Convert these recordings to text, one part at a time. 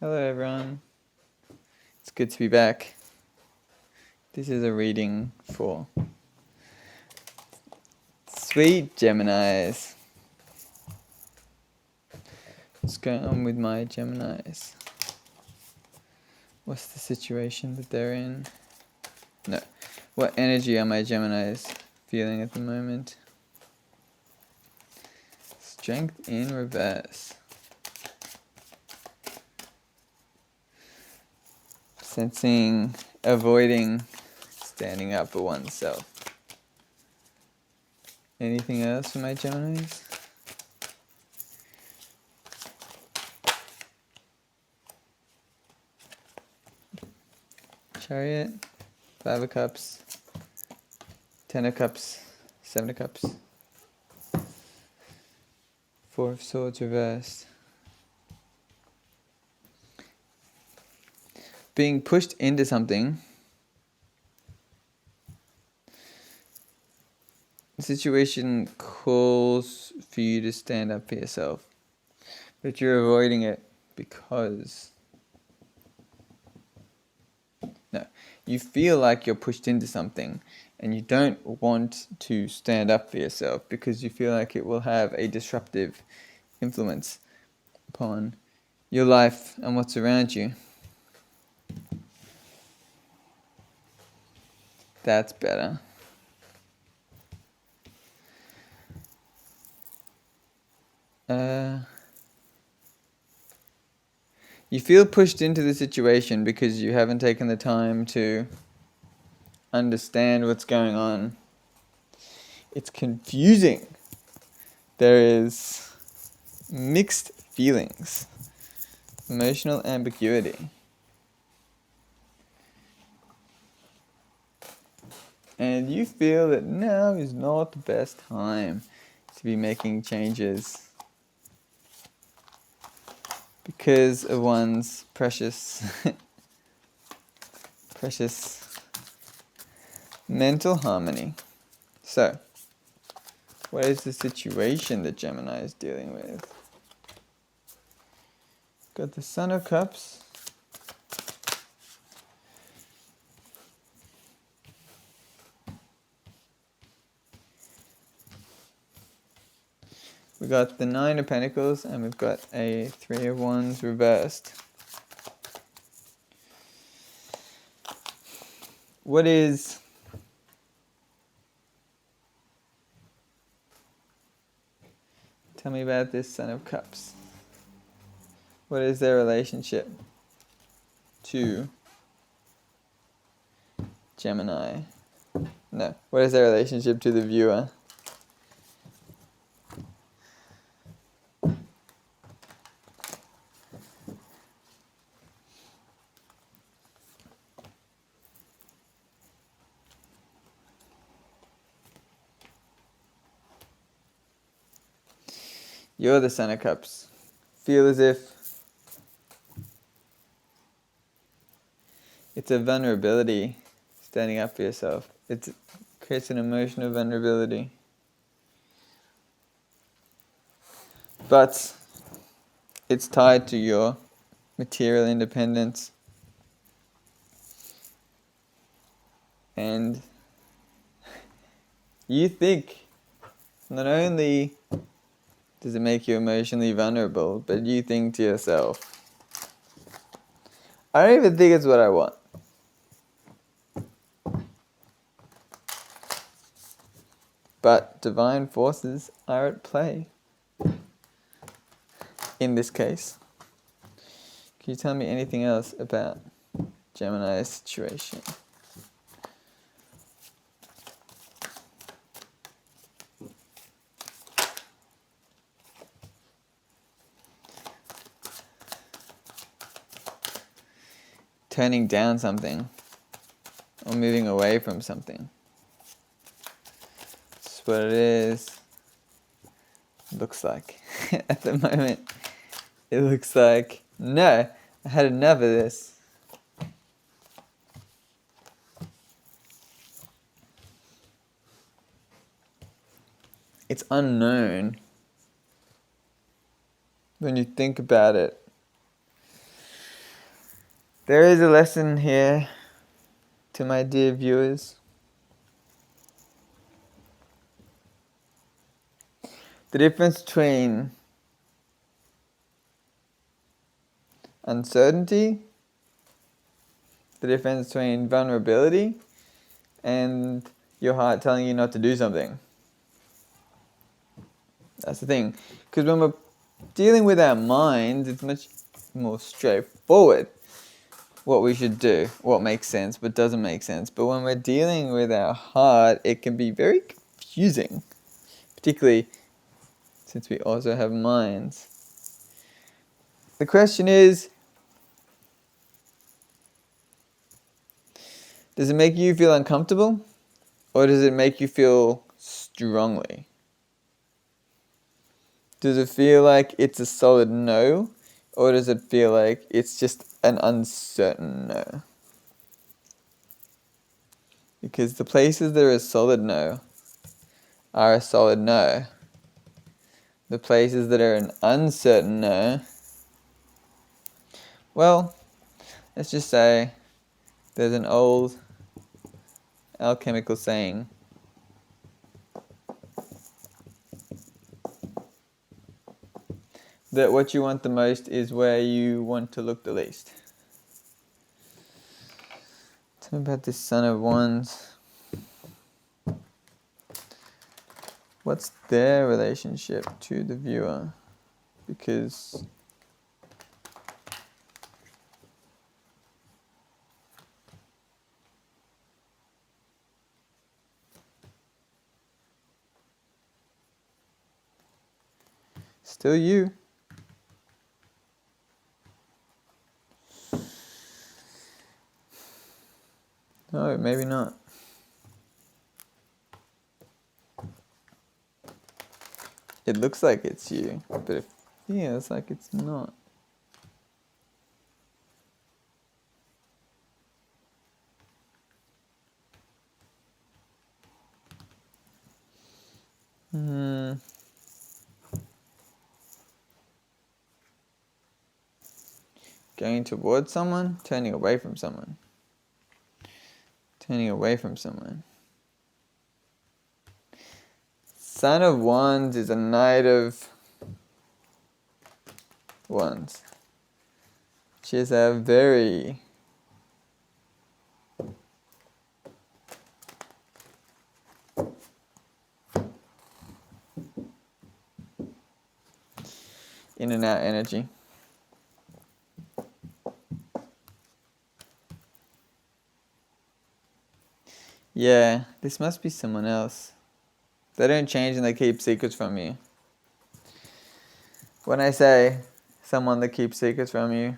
Hello everyone, it's good to be back. This is a reading for sweet Geminis. What's going on with my Geminis? What's the situation that they're in? No, what energy are my Geminis feeling at the moment? Strength in reverse. Sensing, avoiding standing up for oneself. Anything else for my Geminis? Chariot, 5 of Cups, 10 of Cups, 7 of Cups, 4 of Swords reversed. Being pushed into something. The situation calls for you to stand up for yourself, but you're avoiding it because you feel like you're pushed into something and you don't want to stand up for yourself because you feel like it will have a disruptive influence upon your life and what's around you. That's better. You feel pushed into the situation because you haven't taken the time to understand what's going on. It's confusing. There is mixed feelings, emotional ambiguity. And you feel that now is not the best time to be making changes because of one's precious mental harmony. So, what is the situation that Gemini is dealing with? Got the Son of Cups. We got the 9 of Pentacles and we've got a 3 of Wands reversed. Tell me about this Son of Cups. What is their relationship to Gemini? No, what is their relationship to the viewer? You're the Son of Cups. Feel as if it's a vulnerability, standing up for yourself. It creates an emotion of vulnerability. But it's tied to your material independence. And you think not only does it make you emotionally vulnerable, but you think to yourself, I don't even think it's what I want. But divine forces are at play in this case. Can you tell me anything else about Gemini's situation? Turning down something or moving away from something. That's what it is. Looks like at the moment. It looks like, no, I had enough of this. It's unknown. When you think about it, There is a lesson here to my dear viewers. The difference between uncertainty, the difference between vulnerability, and your heart telling you not to do something. That's the thing. Because when we're dealing with our minds, it's much more straightforward what we should do, what makes sense, but doesn't make sense. But when we're dealing with our heart, it can be very confusing, particularly since we also have minds. The question is, does it make you feel uncomfortable, or does it make you feel strongly? Does it feel like it's a solid no, or does it feel like it's just an uncertain no? Because the places that are a solid no are a solid no. The places that are an uncertain no, well, let's just say there's an old alchemical saying that what you want the most is where you want to look the least. Tell me about this Son of Wands. What's their relationship to the viewer? Because still you. No, maybe not. It looks like it's you, but it feels like it's not. Going towards someone, turning away from someone. Turning away from someone. Son of Wands is a Knight of Wands. She is a very in and out energy. Yeah, this must be someone else. They don't change and they keep secrets from you. When I say someone that keeps secrets from you,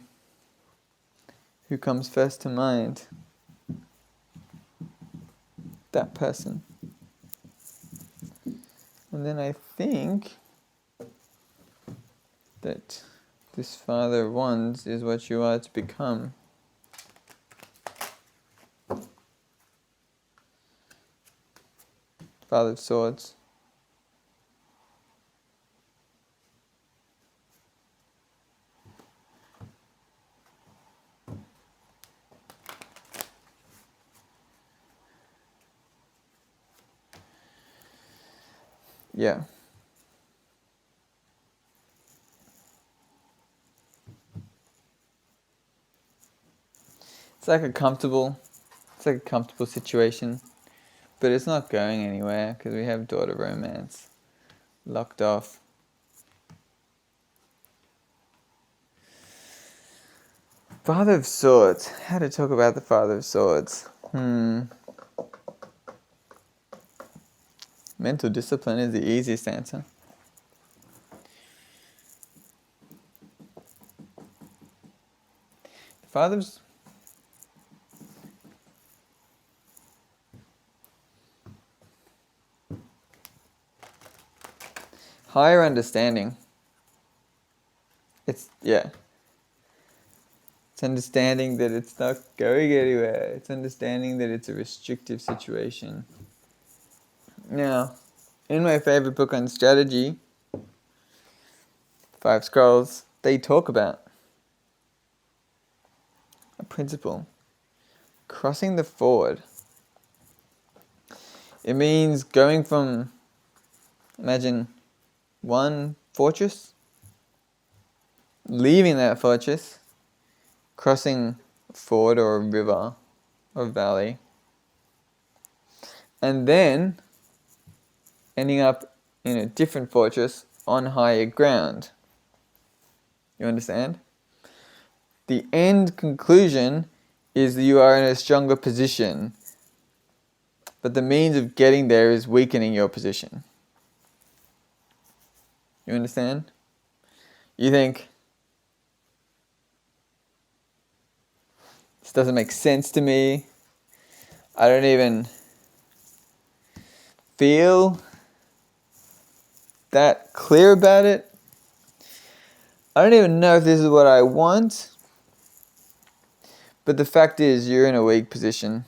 who comes first to mind? That person. And then I think that this Father of Wands is what you are to become. Father of Swords. Yeah. It's like a comfortable situation, but it's not going anywhere because we have Daughter Romance locked off. Father of Swords. How to talk about the Father of Swords? Mental discipline is the easiest answer. Father's higher understanding. It's understanding that it's not going anywhere. It's understanding that it's a restrictive situation. Now, in my favorite book on strategy, 5 Scrolls, they talk about a principle. Crossing the ford. It means going from, imagine, one fortress, leaving that fortress, crossing a ford or a river or valley, and then ending up in a different fortress on higher ground. You understand? The end conclusion is that you are in a stronger position, but the means of getting there is weakening your position. You understand? You think, this doesn't make sense to me. I don't even feel that clear about it. I don't even know if this is what I want. But the fact is, you're in a weak position.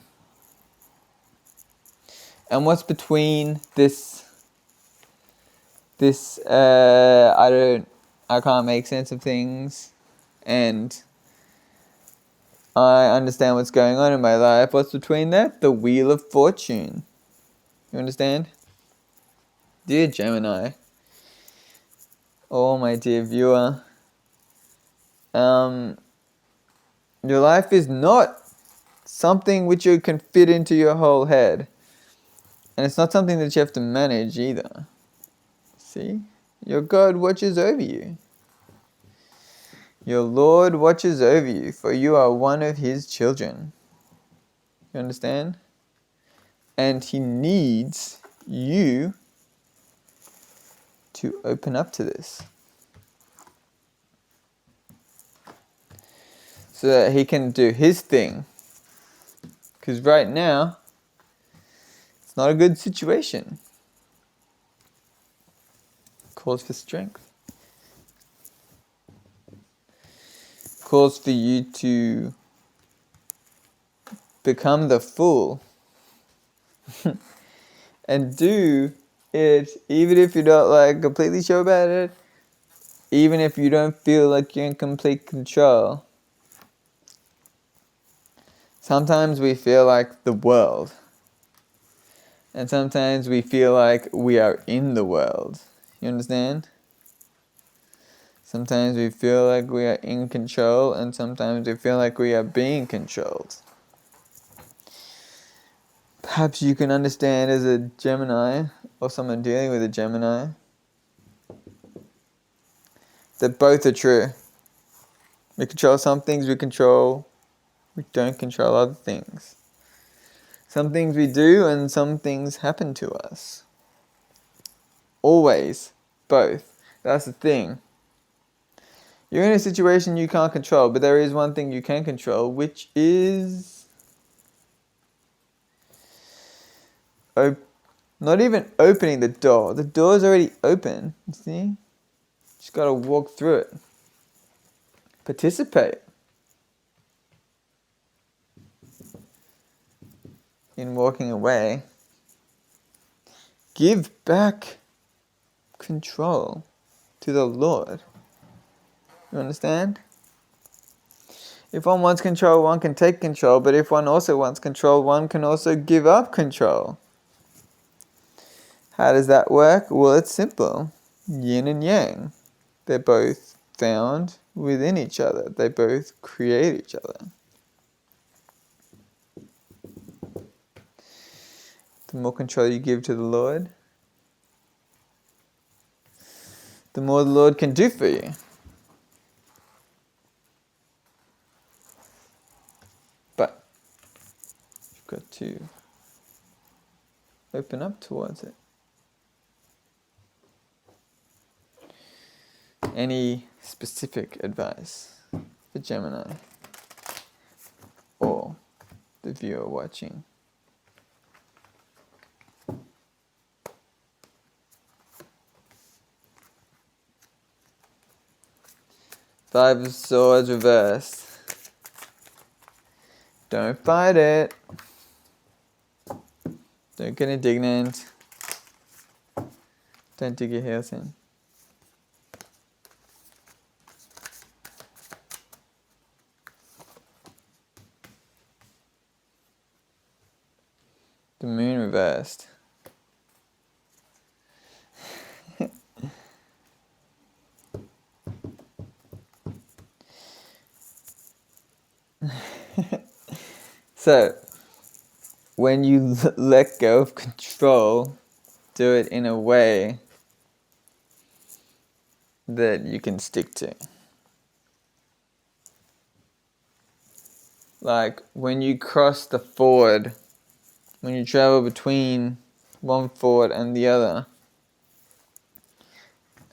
And what's between I can't make sense of things, and I understand what's going on in my life. What's between that? The wheel of fortune. You understand? Dear Gemini, oh my dear viewer, your life is not something which you can fit into your whole head. And it's not something that you have to manage either. See? Your God watches over you. Your Lord watches over you, for you are one of His children. You understand? And He needs you to open up to this, so that He can do His thing. Because right now, it's not a good situation. Calls for strength. Calls for you to become the fool and do it even if you're not like completely sure about it, even if you don't feel like you're in complete control. Sometimes we feel like the world, and sometimes we feel like we are in the world. You understand? Sometimes we feel like we are in control, and sometimes we feel like we are being controlled. Perhaps you can understand as a Gemini, or someone dealing with a Gemini, that both are true. We control some things, we don't control other things. Some things we do, and some things happen to us. Always both. That's the thing. You're in a situation you can't control, but there is one thing you can control, which is not even opening the door. The door's already open, you see? Just gotta walk through it. Participate in walking away. Give back control to the Lord. You understand? If one wants control, one can take control, but if one also wants control, one can also give up control. How does that work? Well, it's simple. Yin and yang. They're both found within each other. They both create each other. The more control you give to the Lord, the more the Lord can do for you. But you've got to open up towards it. Any specific advice for Gemini or the viewer watching? Five of Swords reversed. Don't fight it. Don't get indignant. Don't dig your heels in. The moon reversed. So, when you let go of control, do it in a way that you can stick to. Like when you cross the ford, when you travel between one ford and the other,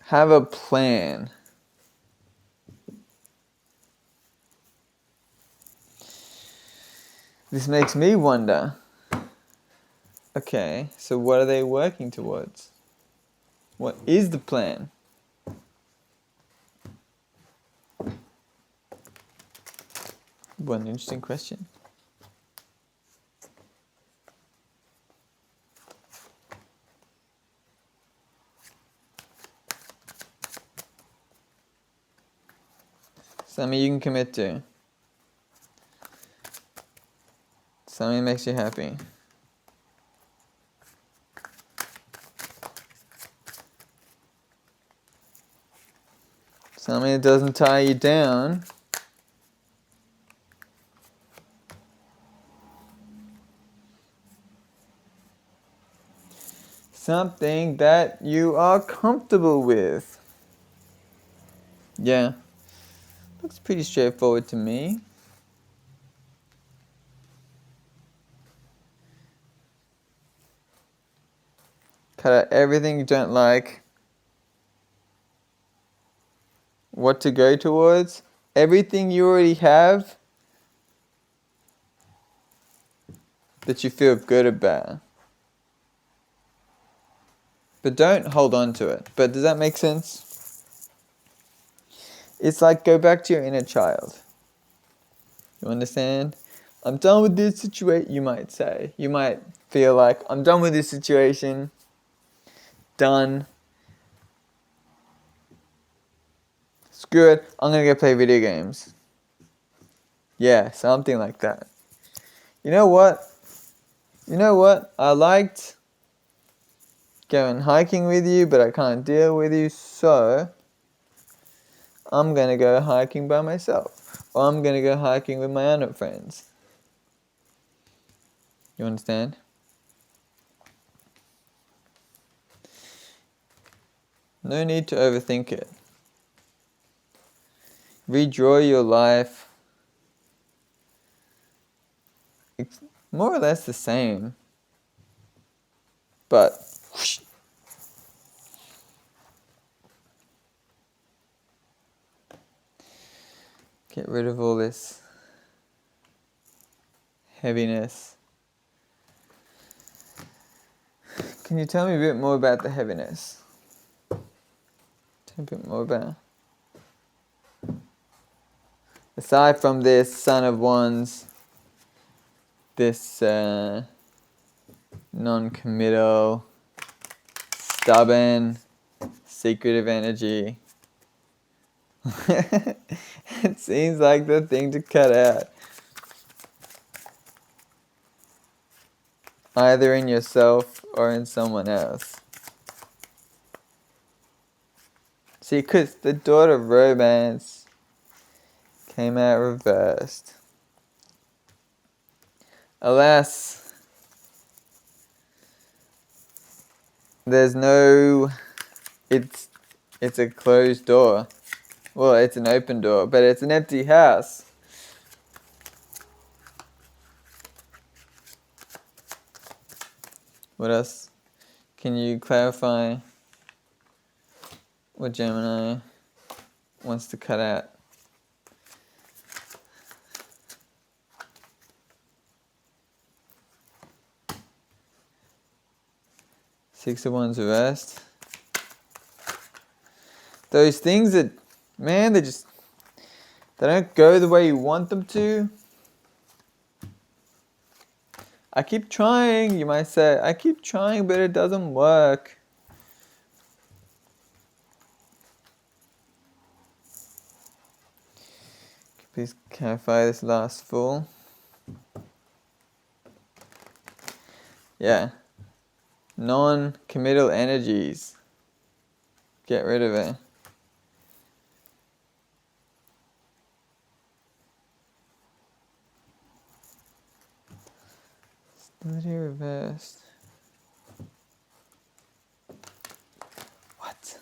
have a plan. This makes me wonder, okay, so what are they working towards? What is the plan? What an interesting question. Something you can commit to. Something that makes you happy. Something that doesn't tie you down. Something that you are comfortable with. Yeah. Looks pretty straightforward to me. Cut out everything you don't like. What to go towards. Everything you already have that you feel good about. But don't hold on to it. But does that make sense? It's like go back to your inner child. You understand? I'm done with this situation, you might say. You might feel like, I'm done with this situation. Done. Screw it, I'm gonna go play video games. Yeah, something like that. You know what? I liked going hiking with you, but I can't deal with you, so I'm gonna go hiking by myself. Or I'm gonna go hiking with my other friends. You understand? No need to overthink it. Redraw your life. It's more or less the same. But whoosh. Get rid of all this heaviness. Can you tell me a bit more about the heaviness? Tell me a bit more about. Aside from this Son of Wands, this non-committal, stubborn, secretive energy. It seems like the thing to cut out. Either in yourself or in someone else. See, because the Daughter of Romance came out reversed. Alas, there's no... It's a closed door. Well, it's an open door, but it's an empty house. What else? Can you clarify what Gemini wants to cut out? Six of Wands reversed. Those things that, man, they don't go the way you want them to. I keep trying, you might say. I keep trying, but it doesn't work. Please clarify this last fool. Yeah. Non-committal energies. Get rid of it. Stability reversed. What?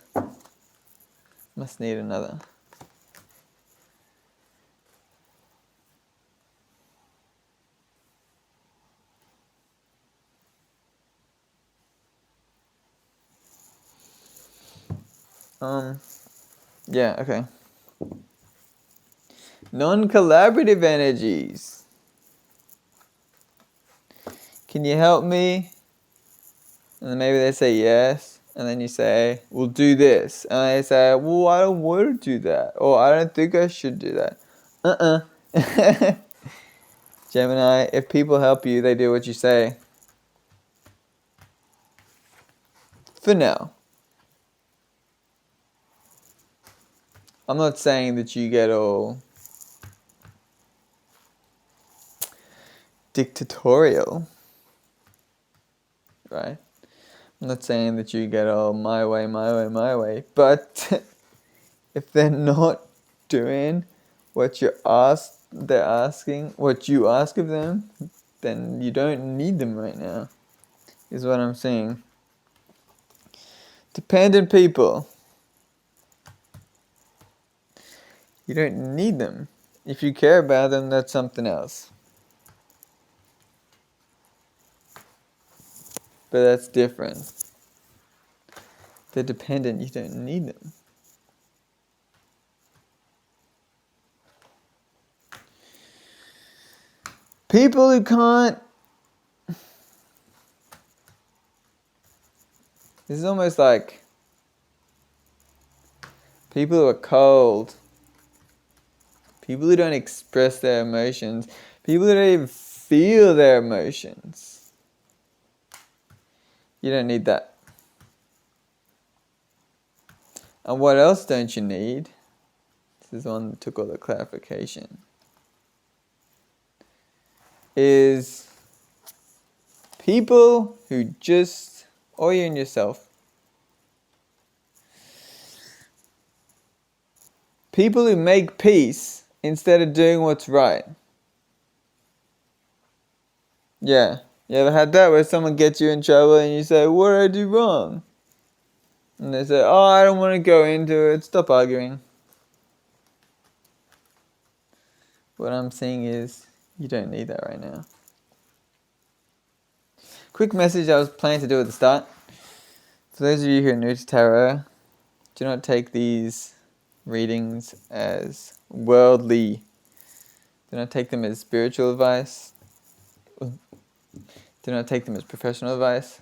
Must need another. Yeah, okay. Non-collaborative energies. Can you help me? And then maybe they say yes. And then you say, we'll do this. And they say, well, I don't want to do that. Or I don't think I should do that. Gemini, if people help you, they do what you say. For now. I'm not saying that you get all dictatorial, right? I'm not saying that you get all my way, my way, my way. But if they're not doing what they're asking, what you ask of them, then you don't need them right now, is what I'm saying. Dependent people. You don't need them. If you care about them, that's something else. But that's different. They're dependent, you don't need them. People who can't... This is almost like people who are cold. People who don't express their emotions. People who don't even feel their emotions. You don't need that. And what else don't you need? This is one that took all the clarification. Is people who just, or you and yourself, people who make peace instead of doing what's right. Yeah. You ever had that where someone gets you in trouble and you say, what did I do wrong? And they say, oh, I don't want to go into it. Stop arguing. What I'm saying is, you don't need that right now. Quick message I was planning to do at the start. For those of you who are new to tarot, do not take these readings as worldly. Do not take them as spiritual advice. Do not take them as professional advice.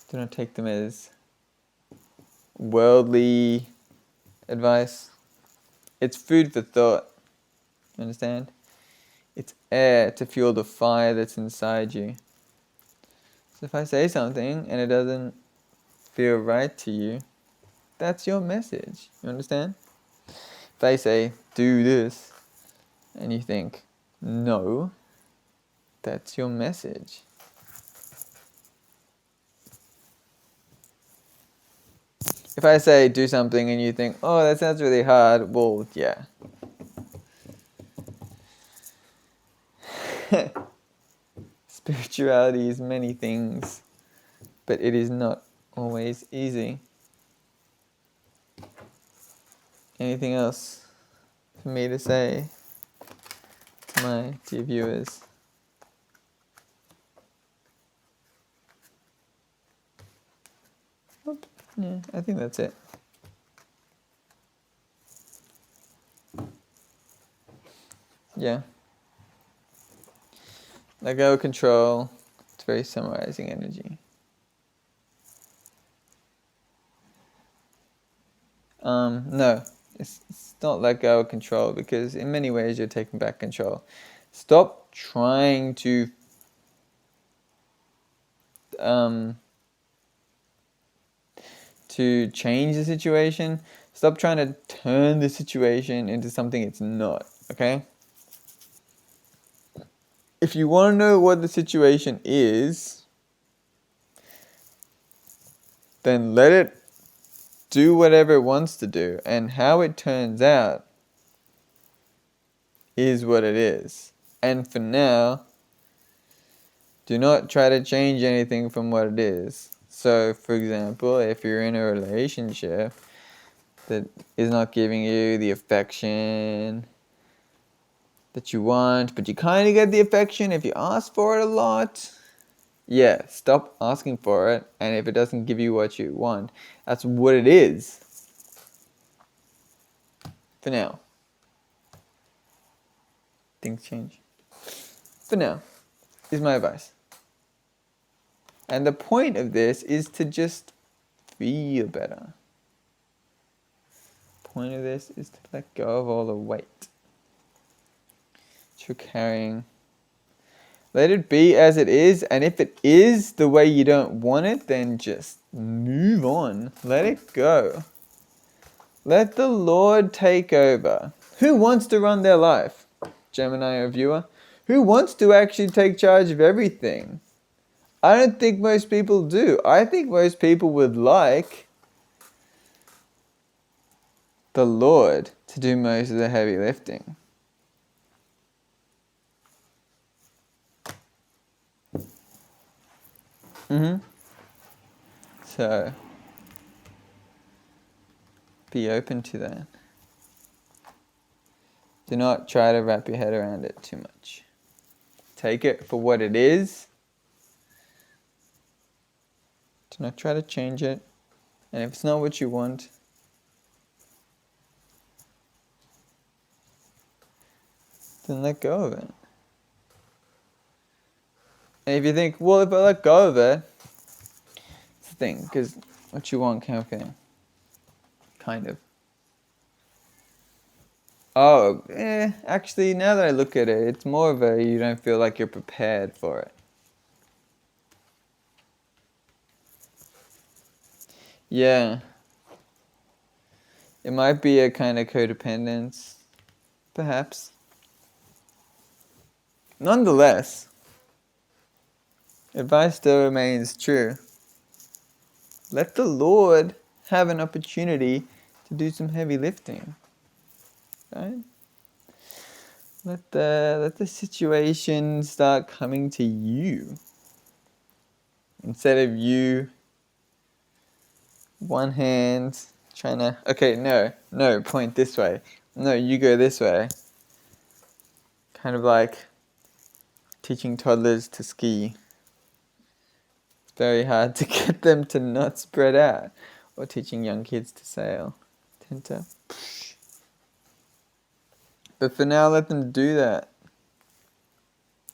Do not take them as worldly advice. It's food for thought. You understand? It's air to fuel the fire that's inside you. So if I say something and it doesn't feel right to you, that's your message. You understand? If I say, do this, and you think, no, that's your message. If I say, do something, and you think, oh, that sounds really hard, well, yeah. Spirituality is many things, but it is not always easy. Anything else for me to say to my dear viewers? Yeah, I think that's it. Yeah. Let go of control. It's very summarizing energy. No, it's not let go of control, because in many ways you're taking back control. Stop trying to change the situation. Stop trying to turn the situation into something it's not, okay? If you want to know what the situation is, then let it do whatever it wants to do, and how it turns out is what it is. And for now, do not try to change anything from what it is. So, for example, if you're in a relationship that is not giving you the affection that you want, but you kind of get the affection if you ask for it a lot, yeah, stop asking for it. And if it doesn't give you what you want, that's what it is. For now. Things change. For now, is my advice. And the point of this is to just feel better. The point of this is to let go of all the weight that you're carrying. Let it be as it is, and if it is the way you don't want it, then just move on. Let it go. Let the Lord take over. Who wants to run their life? Gemini or viewer? Who wants to actually take charge of everything? I don't think most people do. I think most people would like the Lord to do most of the heavy lifting. So, be open to that. Do not try to wrap your head around it too much. Take it for what it is. Do not try to change it. And if it's not what you want, then let go of it. And if you think, well, if I let go of it, it's the thing, because what you want kind of thing. Kind of. Oh, actually, now that I look at it, it's more of a you don't feel like you're prepared for it. Yeah. It might be a kind of codependence, perhaps. Nonetheless, advice still remains true. Let the Lord have an opportunity to do some heavy lifting. Right? Let the situation start coming to you. Instead of you, one hand, trying to, okay, no, point this way. No, you go this way. Kind of like teaching toddlers to ski. It's very hard to get them to not spread out. Or teaching young kids to sail. Tend to push. But for now, let them do that.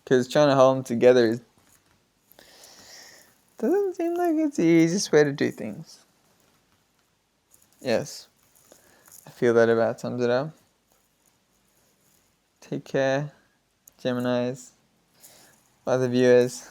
Because trying to hold them together doesn't seem like it's the easiest way to do things. Yes. I feel that about sums it up. Take care, Geminis, other viewers.